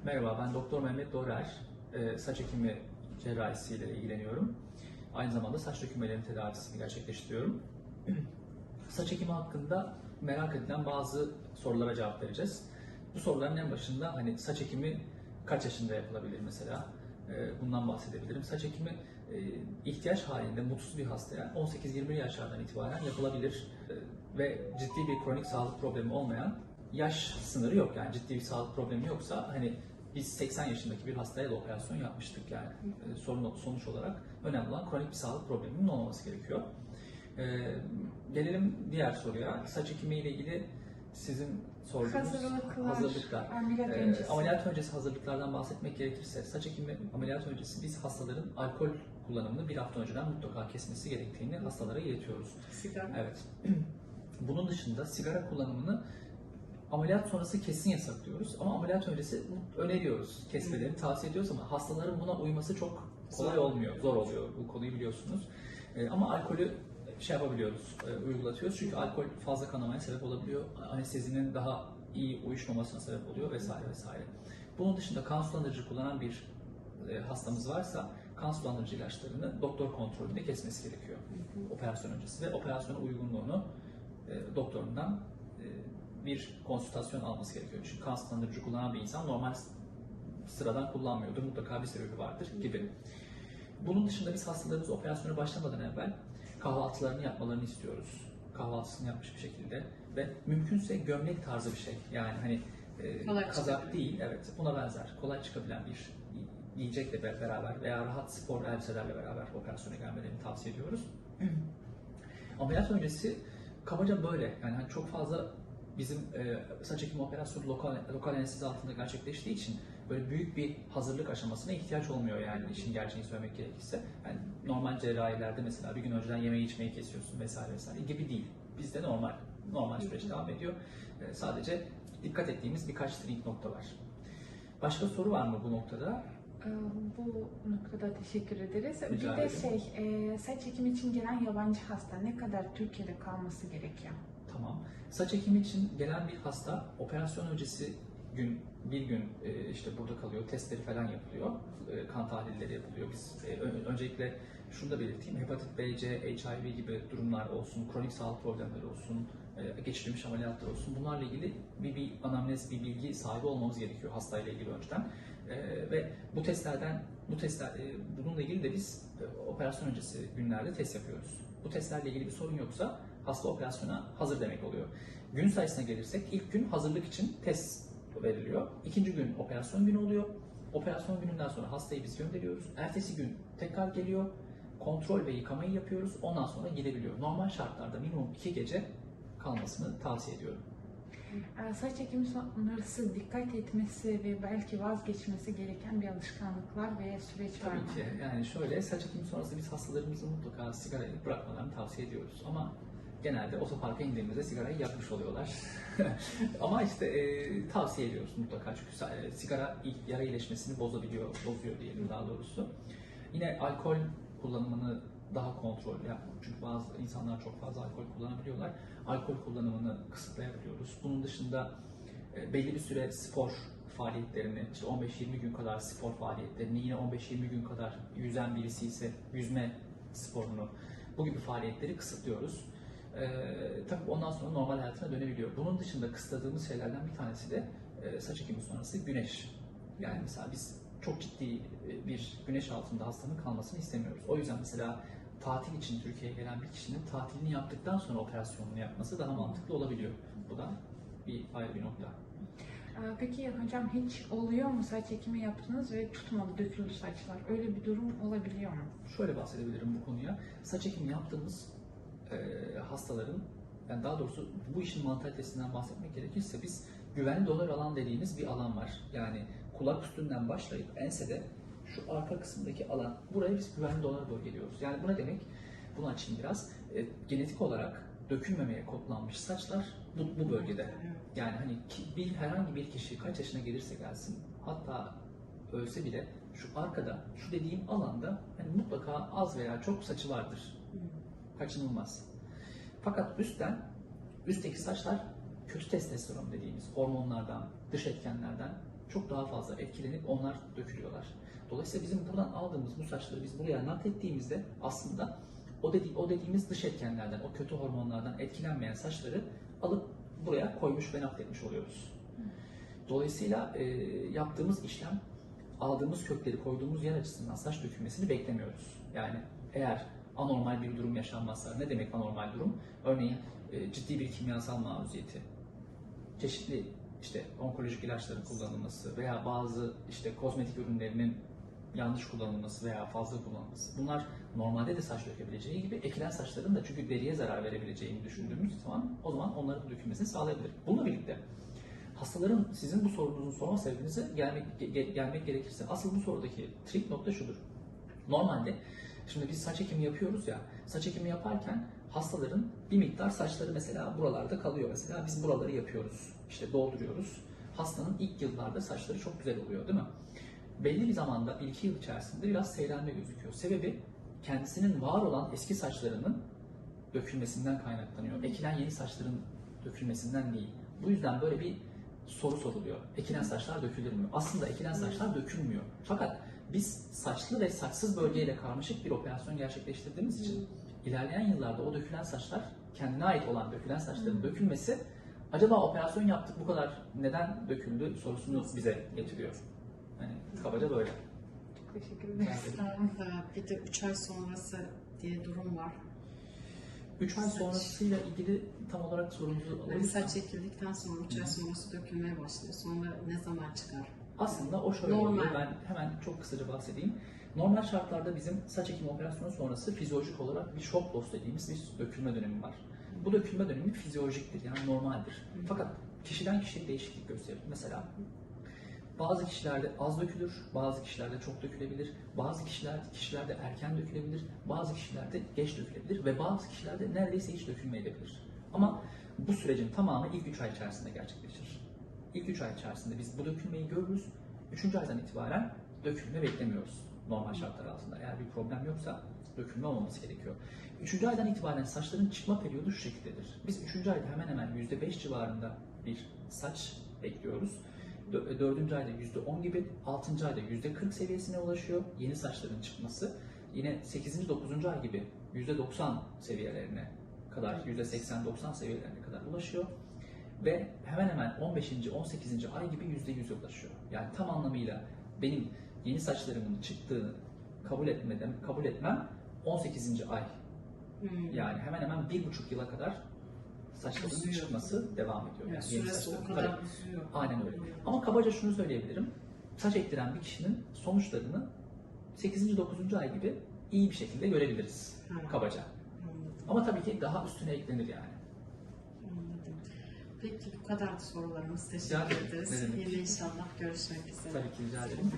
Merhaba, ben Doktor Mehmet Dorer. Saç ekimi cerrahisiyle ilgileniyorum. Aynı zamanda saç dökülmelerinin tedavisini gerçekleştiriyorum. Saç ekimi hakkında merak edilen bazı sorulara cevap vereceğiz. Bu soruların en başında saç ekimi kaç yaşında yapılabilir mesela? Bundan bahsedebilirim. Saç ekimi ihtiyaç halinde mutsuz bir hastaya 18-20 yaşlardan itibaren yapılabilir. Ve ciddi bir kronik sağlık problemi olmayan, yaş sınırı yok, yani ciddi bir sağlık problemi yoksa biz 80 yaşındaki bir hastaya da operasyon yapmıştık yani. Sonuç olarak önemli olan kronik bir sağlık probleminin olmaması gerekiyor. Gelelim diğer soruya. Saç ekimi ile ilgili sizin sorduğunuz hazırlıklar. Ameliyat öncesi hazırlıklardan bahsetmek gerekirse, saç ekimi ameliyat öncesi biz hastaların alkol kullanımını bir hafta önceden mutlaka kesmesi gerektiğini hastalara iletiyoruz. Sigara. Evet. Bunun dışında sigara kullanımını ameliyat sonrası kesin yasaklıyoruz ama ameliyat öncesi öneriyoruz, kesmelerini tavsiye ediyoruz ama hastaların buna uyması çok kolay olmuyor, zor oluyor. Bu konuyu biliyorsunuz. Ama alkolü yapabiliyoruz, uygulatıyoruz çünkü alkol fazla kanamaya sebep olabiliyor, anestezinin daha iyi uyuşmamasına sebep oluyor vesaire vesaire. Bunun dışında kan sulandırıcı kullanan bir hastamız varsa kan sulandırıcı ilaçlarını doktor kontrolünde kesmesi gerekiyor operasyon öncesi ve operasyona uygunluğunu doktorundan bir konsültasyon alması gerekiyor. Çünkü kan sulandırıcı kullanan bir insan normal sıradan kullanmıyordur, mutlaka bir sebebi vardır gibi. Bunun dışında biz hastalarımız operasyona başlamadan evvel kahvaltılarını yapmalarını istiyoruz. Kahvaltısını yapmış bir şekilde ve mümkünse gömlek tarzı bir şey. Yani kazak değil, evet, buna benzer, kolay çıkabilen bir yiyecekle beraber veya rahat spor elbiselerle beraber operasyona gelmelerini tavsiye ediyoruz. Ameliyat öncesi kabaca böyle, yani çok fazla bizim saç ekimi operasyonu lokal anestezi altında gerçekleştiği için böyle büyük bir hazırlık aşamasına ihtiyaç olmuyor, yani işin gerçeğini söylemek gerekirse. Yani normal cerrahilerde mesela bir gün önceden yemeği içmeyi kesiyorsun vesaire vesaire gibi değil. Bizde normal süreç devam ediyor. Sadece dikkat ettiğimiz birkaç trik nokta var. Başka soru var mı bu noktada? Bu noktada teşekkür ederiz. Rica Bir de ederim. saç ekimi için gelen yabancı hasta ne kadar Türkiye'de kalması gerekiyor? Tamam. Saç ekimi için gelen bir hasta operasyon öncesi bir gün işte burada kalıyor, testleri falan yapılıyor, kan tahlilleri yapılıyor. Biz öncelikle şunu da belirteyim, hepatit B, C, HIV gibi durumlar olsun, kronik sağlık problemleri olsun, geçirilmiş ameliyatlar olsun, bunlarla ilgili bir anamnez, bir bilgi sahibi olmamız gerekiyor hastayla ilgili önceden. Ve bununla ilgili de biz operasyon öncesi günlerde test yapıyoruz. Bu testlerle ilgili bir sorun yoksa hasta operasyona hazır demek oluyor. Gün sayısına gelirsek ilk gün hazırlık için test veriliyor. İkinci gün operasyon günü oluyor. Operasyon gününden sonra hastayı biz gönderiyoruz. Ertesi gün tekrar geliyor. Kontrol ve yıkamayı yapıyoruz. Ondan sonra gidebiliyor. Normal şartlarda minimum 2 gece kalmasını tavsiye ediyorum. Saç ekimi sonrası dikkat etmesi ve belki vazgeçmesi gereken bir alışkanlıklar veya süreç var mı? Tabii ki. Yani şöyle, saç ekimi sonrası biz hastalarımızın mutlaka sigarayı bırakmalarını tavsiye ediyoruz. Ama genelde otoparka indiğimizde sigarayı yakmış oluyorlar. Ama tavsiye ediyoruz mutlaka çünkü sigara yara iyileşmesini bozuyor diyelim daha doğrusu. Yine alkol kullanımını daha kontrollü yapmak. Çünkü bazı insanlar çok fazla alkol kullanabiliyorlar. Alkol kullanımını kısıtlayabiliyoruz. Bunun dışında belli bir süre spor faaliyetlerini, 15-20 gün kadar spor faaliyetlerini, yine 15-20 gün kadar yüzen birisi ise yüzme sporunu, bu gibi faaliyetleri kısıtlıyoruz. Tabii ondan sonra normal hayatına dönebiliyor. Bunun dışında kısıtladığımız şeylerden bir tanesi de saç ekimi sonrası güneş. Yani mesela biz çok ciddi bir güneş altında hastanın kalmasını istemiyoruz. O yüzden mesela tatil için Türkiye'ye gelen bir kişinin tatilini yaptıktan sonra operasyonunu yapması daha mantıklı olabiliyor. Bu da ayrı bir nokta. Peki hocam, hiç oluyor mu saç ekimi yaptınız ve tutmadı, döküldü saçlar? Öyle bir durum olabiliyor mu? Şöyle bahsedebilirim bu konuya. Saç ekimi yaptığımız hastaların, yani daha doğrusu bu işin mantalitesinden bahsetmek gerekirse biz güvenli dolar alan dediğimiz bir alan var. Yani kulak üstünden başlayıp ensede şu arka kısımdaki alan, buraya biz güvenli dolar bölge diyoruz. Yani bu ne demek? Bunu açayım biraz. Genetik olarak dökülmemeye kodlanmış saçlar bu bölgede. Yani herhangi bir kişi kaç yaşına gelirse gelsin, hatta ölse bile şu arkada, şu dediğim alanda mutlaka az veya çok saçı vardır. Kaçınılmaz. Fakat üstteki saçlar kötü testosteron dediğimiz hormonlardan, dış etkenlerden çok daha fazla etkilenip onlar dökülüyorlar. Dolayısıyla bizim buradan aldığımız bu saçları biz buraya naklettiğimizde aslında o dediğimiz dış etkenlerden, o kötü hormonlardan etkilenmeyen saçları alıp buraya koymuş ve nakletmiş oluyoruz. Dolayısıyla yaptığımız işlem, aldığımız kökleri koyduğumuz yer açısından saç dökülmesini beklemiyoruz. Yani eğer anormal bir durum yaşanmazsa, ne demek anormal durum? Örneğin ciddi bir kimyasal maruziyeti, çeşitli işte onkolojik ilaçların kullanılması veya bazı işte kozmetik ürünlerinin yanlış kullanılması veya fazla kullanılması. Bunlar normalde de saç dökebileceği gibi ekilen saçların da çünkü deriye zarar verebileceğini düşündüğümüz zaman o zaman onların da dökülmesini sağlayabilir. Bununla birlikte hastaların sizin bu sorunuzun sorma sebebinize gelmek gerekirse asıl bu sorudaki trik nokta şudur. Normalde şimdi biz saç ekimi yapıyoruz ya, saç ekimi yaparken hastaların bir miktar saçları mesela buralarda kalıyor mesela biz buraları yapıyoruz, işte dolduruyoruz. Hastanın ilk yıllarda saçları çok güzel oluyor değil mi? Belli bir zamanda, 1-2 yıl içerisinde biraz seyrelme gözüküyor. Sebebi kendisinin var olan eski saçlarının dökülmesinden kaynaklanıyor. Ekilen yeni saçların dökülmesinden değil. Bu yüzden böyle bir soru soruluyor. Ekilen saçlar dökülür mü? Aslında ekilen saçlar dökülmüyor. Fakat biz saçlı ve saçsız bölgeyle karmaşık bir operasyon gerçekleştirdiğimiz için ilerleyen yıllarda o dökülen saçlar, kendine ait olan dökülen saçların dökülmesi acaba operasyon yaptık bu kadar neden döküldü sorusunu bize getiriyor. Yani kabaca böyle. Çok teşekkür ederiz. Bir de 3 ay sonrası diye durum var. 3 ay sonrasıyla ilgili tam olarak sorunuzu Yani alırsak saç ekildikten sonra 3 ay sonrası dökülmeye başlıyor. Sonra ne zaman çıkar? aslında o şöyle Normal. oluyor. Ben hemen çok kısaca bahsedeyim. Normal şartlarda bizim saç ekimi operasyonu sonrası fizyolojik olarak bir shock loss dediğimiz bir dökülme dönemi var. Bu dökülme dönemi fizyolojiktir yani normaldir. Fakat kişiden kişiye değişiklik gösterir. Mesela bazı kişilerde az dökülür, bazı kişilerde çok dökülebilir, bazı kişilerde erken dökülebilir, bazı kişilerde geç dökülebilir ve bazı kişilerde neredeyse hiç dökülmeyebilir. Ama bu sürecin tamamı ilk 3 ay içerisinde gerçekleşir. İlk 3 ay içerisinde biz bu dökülmeyi görürüz. 3. aydan itibaren dökülme beklemiyoruz normal şartlar altında. Eğer bir problem yoksa dökülme olmaması gerekiyor. 3. aydan itibaren saçların çıkma periyodu şu şekildedir. Biz 3. ayda hemen hemen %5 civarında bir saç bekliyoruz. 4. ayda %10 gibi, 6. ayda %40 seviyesine ulaşıyor yeni saçların çıkması. Yine 8. 9. ay gibi %90 seviyelerine kadar, %80-90 seviyelerine kadar ulaşıyor. Ve hemen hemen 15. 18. ay gibi %100'e ulaşıyor. Yani tam anlamıyla benim yeni saçlarımın çıktığını kabul etmem 18. ay. Yani hemen hemen 1,5 yıla kadar saçların Uzuyor. çıkması devam ediyor. Yani yeni süresi saçların. o kadar Tabii. uzuyor. Aynen öyle. Ama kabaca şunu söyleyebilirim. Saç ektiren bir kişinin sonuçlarını 8. 9. ay gibi iyi bir şekilde görebiliriz. Ha. Kabaca. Anladım. Ama tabii ki daha üstüne eklenir yani. Anladım. Peki bu kadar sorularımız. Rica Teşekkür ederim. ederiz. Ne demek? Yine inşallah görüşmek üzere. Tabii ki rica ederim.